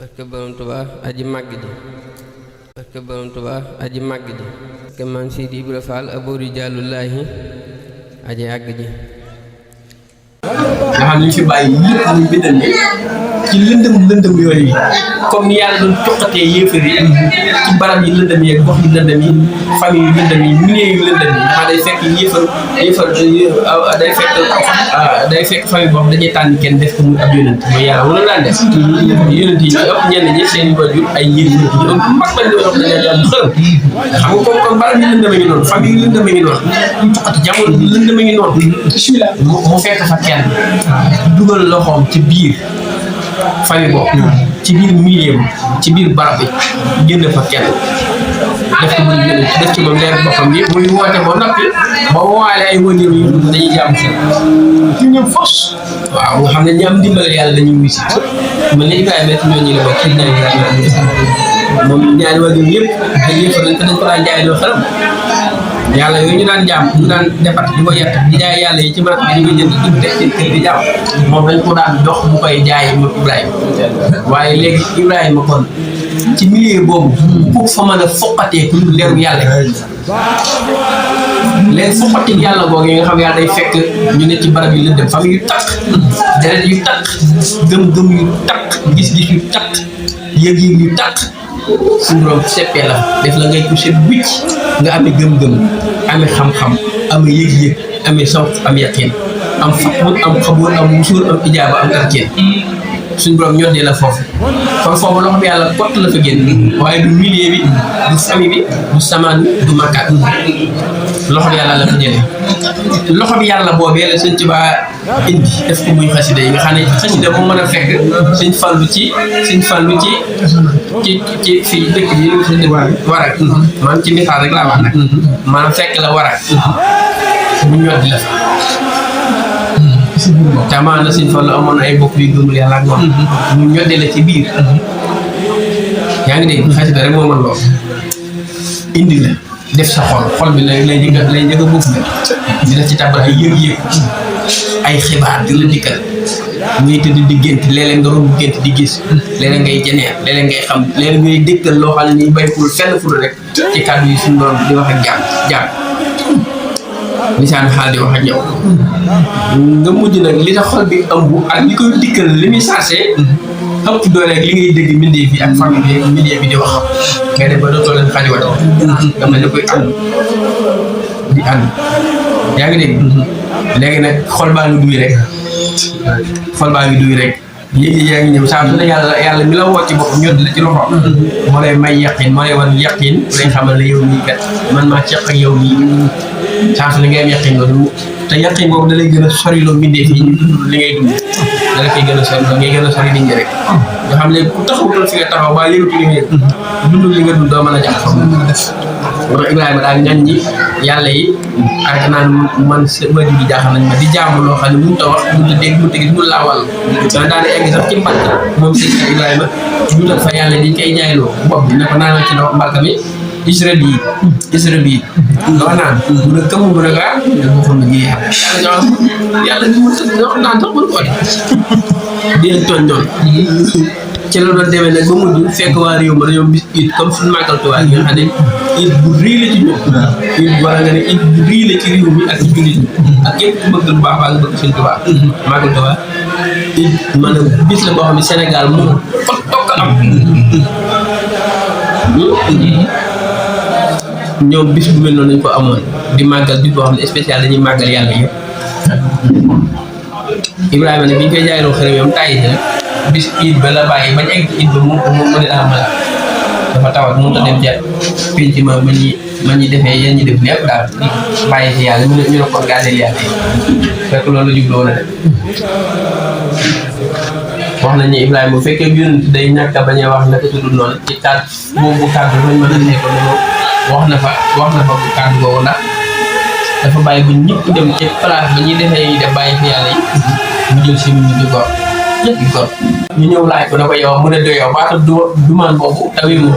barke borom Tuubaa aji màgg ji barke borom Tuubaa aji màgg ji barke Maam Sidi Ibra Fall aboori jàllullaahi aji àgg ji nga xam ne ñu fi bàyyi lépp luñ bindal ne ci lëndëm yooyu comme ni yàlla doon toqatee yéefar yi ci barab yi lëndëm yi ak gox yi lëndëm yi famille yu lëndëm yi milieu yu lëndëm yi ndax day fekk yéefar day fekk famille boobu dañuy tànn kenn def ko muy ab yonent mooy yàlla wala daan def yonent yi ñu ëpp ñenn ñi seen i wajur ay yéefar yi donc mag bañ ñoo wax dañuy am xërëm xam nga comme barab yi lëndëm a ngi noonu famille yu lëndëm a ngi noonu toqati jamono lëndëm a ngi noonu mu fekk fa kenn dugal loxoom ci biir famille boobu ci biir milieu ci biir barab bi génn fa kenn def ko muy génn def ci moom leer boppam bi muy woote ba noppi ba woowaale ay wajur yu dañuy jàmm ci ñoom force waaw nga xam ne ñi am dimbale yàlla dañuy wuy si mel ne Ibrahima ci ñooñu la bokk ci moom ñaari wajur yëpp ay yëfar lañ ko dañ ko daan jaay doo xaram yàlla yooyu ñu daan jaam ñu daan defat di ko yett di jaay yàlla yi ci barab bi di ko jënd di teg ci kër di jaam moom dañ ko daan dox bu koy jaay moom Ibrahima waaye léegi Ibrahima kon ci milieu boobu ku fa mën a foqatee ku leeru yàlla léegi foqati yàlla boobu yi nga xam yàlla day fekk ñu ne ci barab yi lëndëm famille yu takk deret yu takk gëm-gëm yu takk gis-gis yu takk yëg-yëg yu takk suñu borom seppee la def la ngay touché wicc nga amee gëm-gëm amee xam-xam amee yëg-yëg amee sawt am yaqin am fatwut am xaboon am musuur am ijaaba am tarkeen suñu borom ñoddee la foofu kon foofu loxo bi yàlla kott la fa génn waaye du milieu bi du famille bi du samaan du makkaat loxo bi yàlla la fa jëlee loxo bi yàlla boobee la sëñ Tuubaa indi def ko muy xasida yi nga xam ne xasida bu mën a fekk sëñ Fallu ci fii dëkk bi warak maanaam ci misaal rek laa wax nag maanaam fekk la warak bu ñoddi la fa tamaan na sëñ Fallu amoon ay bokk yu gëmul yàlla ak moom ñu ñoddi la ci biir yaa ngi dégg xasida rek moo mën lool indi la def sa xol bi lay njëkk a buuf la di la ci tàbbal ay yëg-yëg ay xibaar di la dikkal ngay tëdd di gént léeg-léeg nga romb gént di gis léeg-léeg ngay jeneer léeg-léeg ngay xam léeg-léeg ngay dégtal loo xam ne nii baykul fenn fu rek ci kàddu yi suñu doon di wax ak jàmm lisaan xaal di wax ak yow nga mujj nag li tax xol bi ëmb ak li koy dikkal li muy sarse ëpp doole ak li ngay dégg mbindee fi ak famille bi milieu bi di wax ngay dem ba dootoo leen xajiwate nga mel ne koy ànd di ànd yaa ngi dégg léegi nag xol baa ngi duy rek léegi yaa ngi ñëw saa su ne yàlla mi la woo ci boppam ñoddi la ci loxo moo lay may yaqin moo lay wan yaqin lay xamal ne yow nii kat man maa ceq ak yow nii saa su ne ngay am yaqin loolu te yaqin boobu da lay gën a soriloo mbindee fii ñu dund li ngay dund da la koy gën a sori ngay gën a sori nit ñi rek nga xam ne ku taxawutoon fi nga taxaw ba yëngatu li ngay dund li nga dund doo mën a jàpp foofu moo tax Ibrahima daal ñañ ñi yàlla yi ak naan man ma di jaaxal nañ ma di jaamu loo xam ne mënut a wax mënut a dégg mënut a gis mënut laa wàll daan daal di egg sax ci mbàkk moom sëñ Ibrahima juutal fa yàlla di koy jaayloo bopp bi ne ko naanal ci ndox mbàkk mi isra bii doo naan bu ne këmm bu ne gaa moo xam ne ñii yàlla bi mënut a naan sax mën ko di leen tooñ doon ci la doon demee nag ba mujj fekk waa réew ma dañoo bis it comme suñu màggal Tuubaa yi nga xam ne it bu rii la ci ñoom it wala nga ne it bu rii la ci réew mi ak ci jullit ñi ak képp ku bëgg lu baax baa nga bëgg seen Tuubaa màggal Tuubaa it maanaam bis la boo xam ne Sénégal moom fa tokk am ñoom bis bu mel noonu nañ ko amoon di màggal bis boo xam ne spécial dañuy màggal yàlla yëpp Ibrahima ne bi ñu koy jaayloo xërëm yoom tàyyi si nag bis it ba la bàyyi bañ egg it ba mu ne daa mala dafa tawat mënut a dem ca pénc ma ñi defee yéen ñi def lépp daal bàyyi si yàlla ñu ne kon gàddeel yàlla yi fekk loolu la jubloo na def wax nañ ne Ibrahima bu fekkee yonent day ñàkk a bañ a wax naka tudd noonu ci kàddu boobu kàddu lañ mën a nekk ne moom wax na fa bu kàddu boobu ndax dafa bàyyi ba ñëpp dem ci place ba ñuy defee yi def bàyyi fi yàlla yi mu jël si ñu di gor ñu ñëw laaj ko da ko yow mu ne doy yow baata du man boobu tawee mu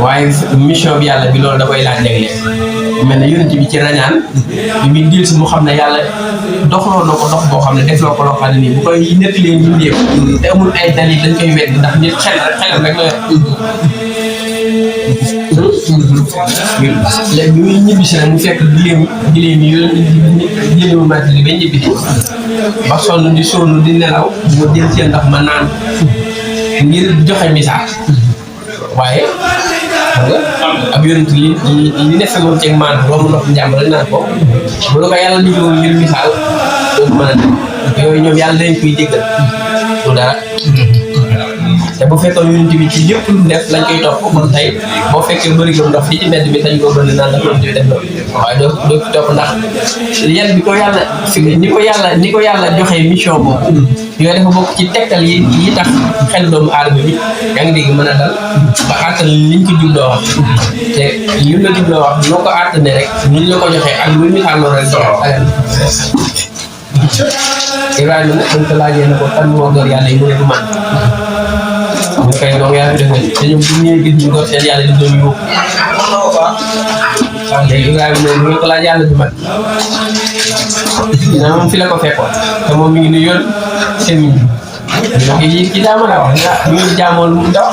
waaye mission bi yàlla bi loolu da koy laaj léeg-léeg mel ne yonent bi ci rañaan bi muy dil si mu xam ne yàlla doxloo na ko dox boo xam ne defloo ko loo xam ne nii bu koy nettalee ñu néew te amul ay dalil dañ koy wedd ndax nit xelam rek la léegi bi muy ñibbi si nag mu fekk giléem yi mu màtt li ba ñibbi si ba sonn di nelaw mu jël seen ndax ma naan ngir joxe message waaye xam nga ab yonent li nekk moom ceeg maan romb ndox njàmb rek naan ko bu la ko yàlla liggéeyoon ngir misaal dootu mën a dem yooyu ñoom yàlla dañ koy jéggal du dara te bu fekkoon yonent bi ci lépp lu def lañ koy topp kon tey boo fekkee bëri ko ndox fii ci mbedd bi dañ ko bëri naan la yonent bi def na waaye doo ci topp ndax yan bi ko yàlla ni ko yàlla joxee mission boobu yooyu dafa bokk ci tegtal yi tax xel doomu aadama bi yaa ngi dégg mën a dal ba àttan liñ ko jubloo wax te lim la jubloo wax noo ko àttane rek ñu la ko joxee ak lu misaal loolu rek Ibrahima nag dañ ko laajee ne ko kan moo gër yàlla yi mu ne du man ñu koy doon yaa fi defee te ñoom bu ñëwee gis ñu gor seen yàlla di doon yóbbu léegi Ibrahima ne ñu ko laaj yàlla du man dina moom fi la ko fekkoon te moom mi ngi nu yoon seen donc ci daa mën a wax ñu ngi jaamoon mu daw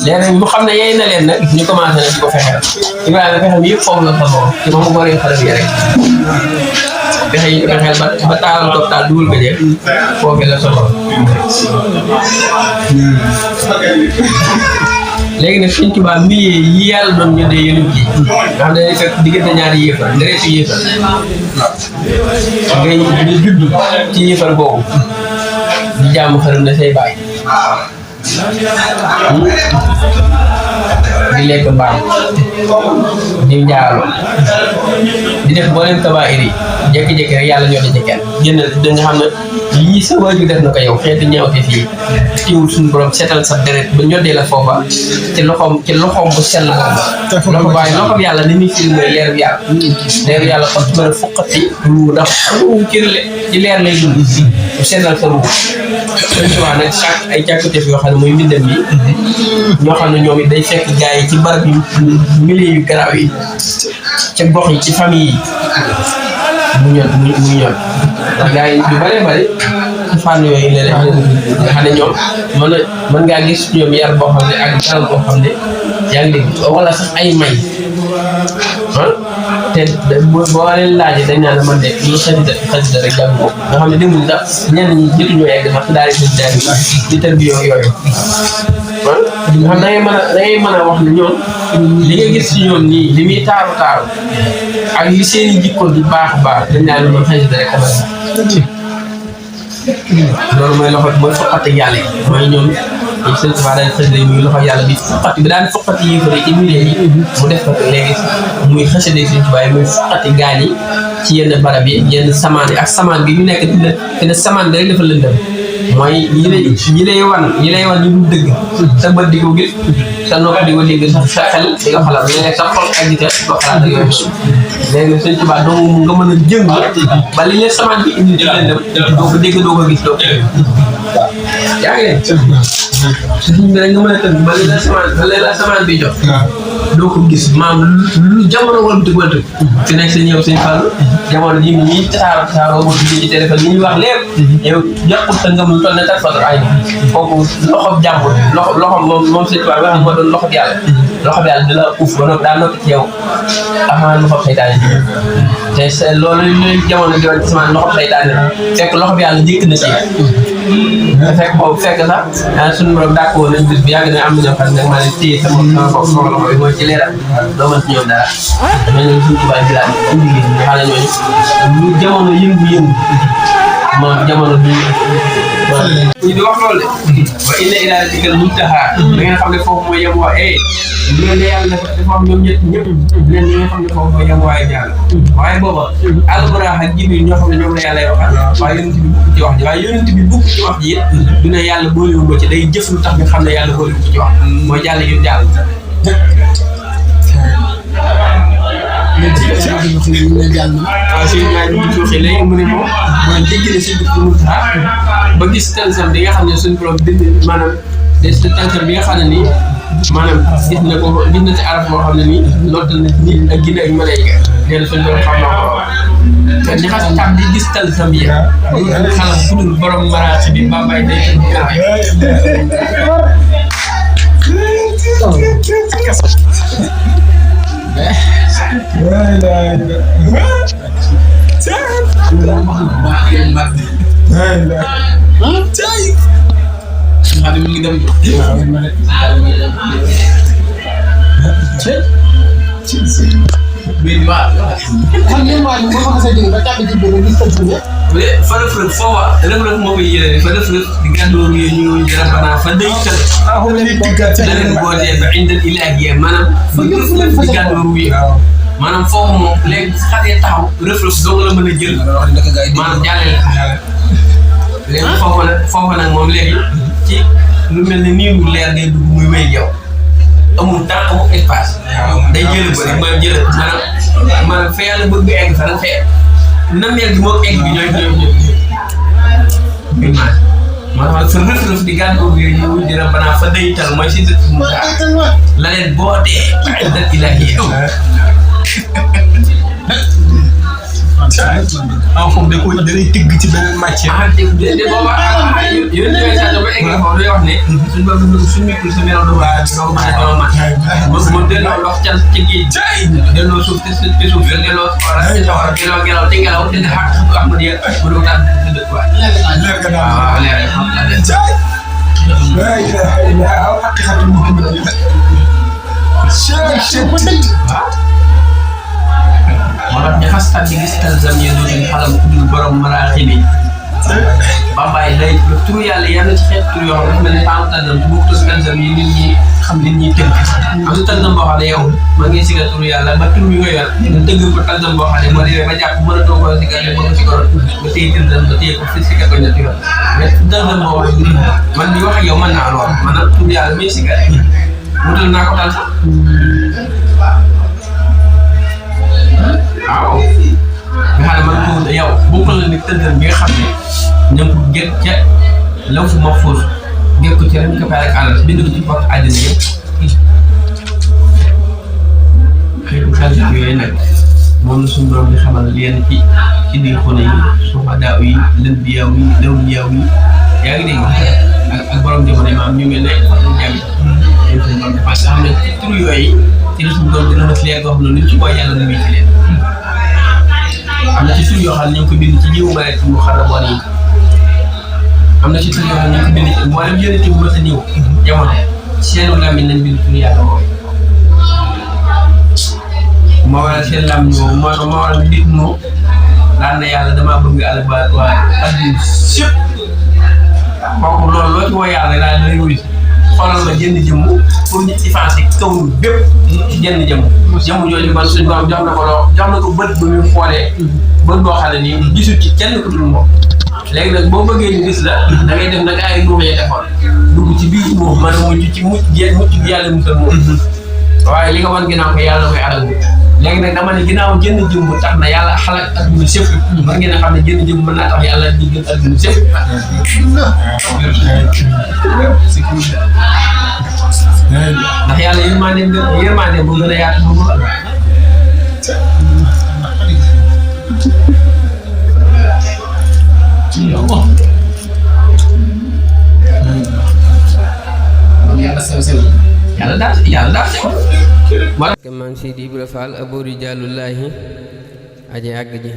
léegi mu xam ne yey na leen nag ñu commencé na di ko fexeel Ibrahima fexeel yëpp foofu la fa boo ci moom goree xale bi rek fexe yi fexeel ba taalal ko taal dugal ko jeex foofu la solo léegi nag Sëñ Tuubaa milliers yi yàlla doon ñëddee yonent yi nga xam ne fekk diggante ñaari yéefar ndereetu yéefar ngay judd ci yéefar boobu di jaamu xaram ne say baay di lekk mbaam di njaaloo di def booleen kabaa'ir yi jékki-jékki rek yàlla ñoo ci kenn génn dañu xam ne lii sa waajur def na ko yow xeeti ñaawte fii tiwul suñu borom seetal sa deret ba ñoddee la foofa ci loxoom bu sell la loxo waaye loxoom yàlla ni muy firi mooy leeru yàlla kon mën a fuqati ruu ndax ruu ci leer lay dund bu sellal sa ruu Sëñ Tuubaa nag chaque ay càkkuteef yoo xam ne mooy mbindam yi ñoo xam ne ñoom it day fekk gars yi ci barab yu milieu yu garaaw yi ca gox yi ci famille yi mu ñor ndax gars yi yu bëree bëri ci fànn yooyu léeg-léeg nga xam ne ñoom mën ngaa gis ñoom yar boo xam ne ak dal boo xam ne yaa ngi dégg wala sax ay may te boo leen laajee dañ naan man de lu xasida rek jàng ko nga xam ne démb ni sax ñenn ñi jotuñoo egg sax daal di xasida di tër bi yooyu nga xam da ngay mën a wax ne ñoom li nga gis ci ñoom nii li muy taaru ak li seen i jikko di baax dañ naan man xasida rek xamal loolu mooy loxo mooy foqati yàlla yi mooy ñoom Sëñ Tuubaa daan xasida muy loxo yàlla bi foqati bi daan foqati yéefare ci milieu yi mu def ko léegi muy xasida Sëñ Tuubaa yi muy foqati gaañ yi ci yenn barab yi yenn samaan yi ak samaan bi ñu nekk dina samaan bi rek dafa lëndëm mooy ñi lay wan ñu dul dëgg sa bët di ko gis sa nopp di ko dégg sa xel di ko xalaat léeg-léeg sa xol ak di ko xalaat ak yooyu léegi nag Sëñ Tuubaa doo nga mën a jëng ba li leen samaan bi indi di lëndëm doo ko dégg doo ko gis doo ko yaa ngi sëñ bi rek nga mën a tënk ba li la samaan bi jox doo ko gis maam lu jamono walbati fi nekk sa ñëw Sëñ Fallu jamono ji ñi tasaaroo wala ci téléphone yi ñuy wax lépp yow jàppul sa ngëm lu toll ne tat fator ay kooku loxob jàmbur loxob moom Sëñ Tuubaa nga xam moo doon loxob yàlla di la uuf ba noppi daa noppi ci yow avant loxob saytaane te loolu ñuy jamono di woon ci sama loxob saytaane fekk loxob yàlla njëkk na ci fekk boobu fekk sax suñu borom dàkk woon nañ bis bi yàgg na am na ñoo xam ne maa leen téye sama bopp sama loxo bi mooy ci leeral doo mën ci ñoom dara ñooñu Sëñ Tuubaa bi laa indi ñu xam ne ñooñu lu jamono yëngu moom jamono bi ñu di wax loolu de wa inna ilaa rabbikal muntahaa da ngeen xam ne foofu mooy yem waa bu leen ne yàlla dafa am ñoom ñëpp leen ñi nga xam ne foofu mooy yem waaye jàll waaye booba Alburaax ak Jibril ñoo xam ne ñoom la yàlla waxal waaye yonent bi bukk ci wax ji waaye yonent bi bukk ci wax ji it du ne yàlla boolewul ko ci day jëf lu tax ñu xam ne yàlla boolewul ko ci wax mooy jàll yu jàll waaw si ñaar ñu ci waxee léegi mu ne moom mooy jéggi na si dugub mu tax ba gis tensam bi nga xam ne suñu borom bind maanaam des tensam bi nga xam ne nii maanaam gis na ci araf boo xam ne nii lottal na nit ak ginne ak malayka nee na suñu borom xam na ko te li xas tam di gis tal sam yi loolu xalam ku dul borom maraati bi Bambaye day farafrëf foofa rëf-rëf moo koy yéene farafrëf di gàddoor yooyu ñu rabbana fa daytal leneen bootee ba indal ilaahiya maanaam fa rëf-rëf di gàddoor yi maanaam foofu moom léegi xatee taxaw rëf-rëf doo la mën a jël maanaam jàllale léegi foofu nag moom léegi ci lu mel ne nii lu leer ngay dugg muy wéy yow amul temps amul espace day jël bëri maanaam jël maanaam fa yàlla bëgg egg fa nag fee nameel gi moom egg bi ñooy maa tax sa rëf-rëf di gàddu gi ñu di rabbana fa daytal mooy si dëkk mu la leen bootee dëkk ilaahi foofu da koy day tëgg ci beneen matière. de booba yéen ñooy saa ba egg foofu day wax ne suñu borom suñu micro sa melo doo moom delloo ndox ca géej delloo suuf te suuf delloo ngelaw te ngelaw te xaar suuf am na di mu doon daal di dëkk waay leer ga daal waaw leer la ilaha illa aw haqiqatu muhammad moo tax ñu xas tànn gis talzam yéen ñoo leen xalam ku dul borom maraaxi bi Bambaye day turu yàlla yenn ci xeet tur yoo xam ne dafa mel ni taamu talzam bu bokkul ak talzam yi nit ñi xam nit ñi tënk am na talzam boo xam ne yow ma ngi siga turu yàlla ba tur bi nga yor nga dëgg ko talzam boo xam ne moo demee ba jàpp mën a toog ko siga te bëgg si ko nga téye talzam nga téye ko fi siga ko ñetti yoon mais talzam boo wax man mi wax ak yow mën naa lool maanaam turu yàlla muy siga wutal naa ko daal sax waaw nga xam ne man tuuti yow bokkul la ni tëddal bi nga xam ne ña ko gét ca law fu ma fóos gét ko ci ren ko fay rek àll bind ko ci porte àddina yëpp xëy na xel yooyu nag moom la suñu borom di xamal yenn ci biir xone yi suufadaaw yi lëndiyaaw yi lawliyaaw yi yaa ngi dégg ak borom jamono maam ñu mel ne jami parce que xam ne tur yooyu ci la suñu borom dina ma leer goo xam ne luñ ci booy yàlla nu muy ci leen am na ci tur yoo xam ne ñu ngi ko bind ci jiwu mare ci mu xaraboon yi am na ci tur yoo xam ne ñu ngi ko bind ci mboolem yënati bu mës a ñëw jamono seenu làmmiñ nañ bind tur yàlla moo waral seen làmmiñ boobu moo waral nit moo daan na yàlla damaa bëgg àll ba waa adduna sëpp kooku loolu loo ci woo yàlla daal day wuyu xoolal ma jënd jëmm pour ñu effacé kaw bépp ci jënd jëmm jooju man suñu borom jox na ko bët bu ñu xoolee bët boo xam ne nii gisul ci kenn ku dul moom léegi nag boo bëggee ñu gis la da ngay def nag ay nuux yi defoon dugg ci biir moom mën a mucc ci mucc bi yàlla musal moom waaye li nga wan ginnaaw ko yàlla koy alal léegi nag dama ne ginnaaw jënd jëmm tax na yàlla xalaat adduna sëpp man ngeen a xam ne jënd jëmm mën naa tax yàlla di gën adduna sëpp ndax yàlla yërmande bu gën a yaatu bu mu yàlla daal Maam Sidi Ibra Fall Abou Rijaalullaahi aji àgg ji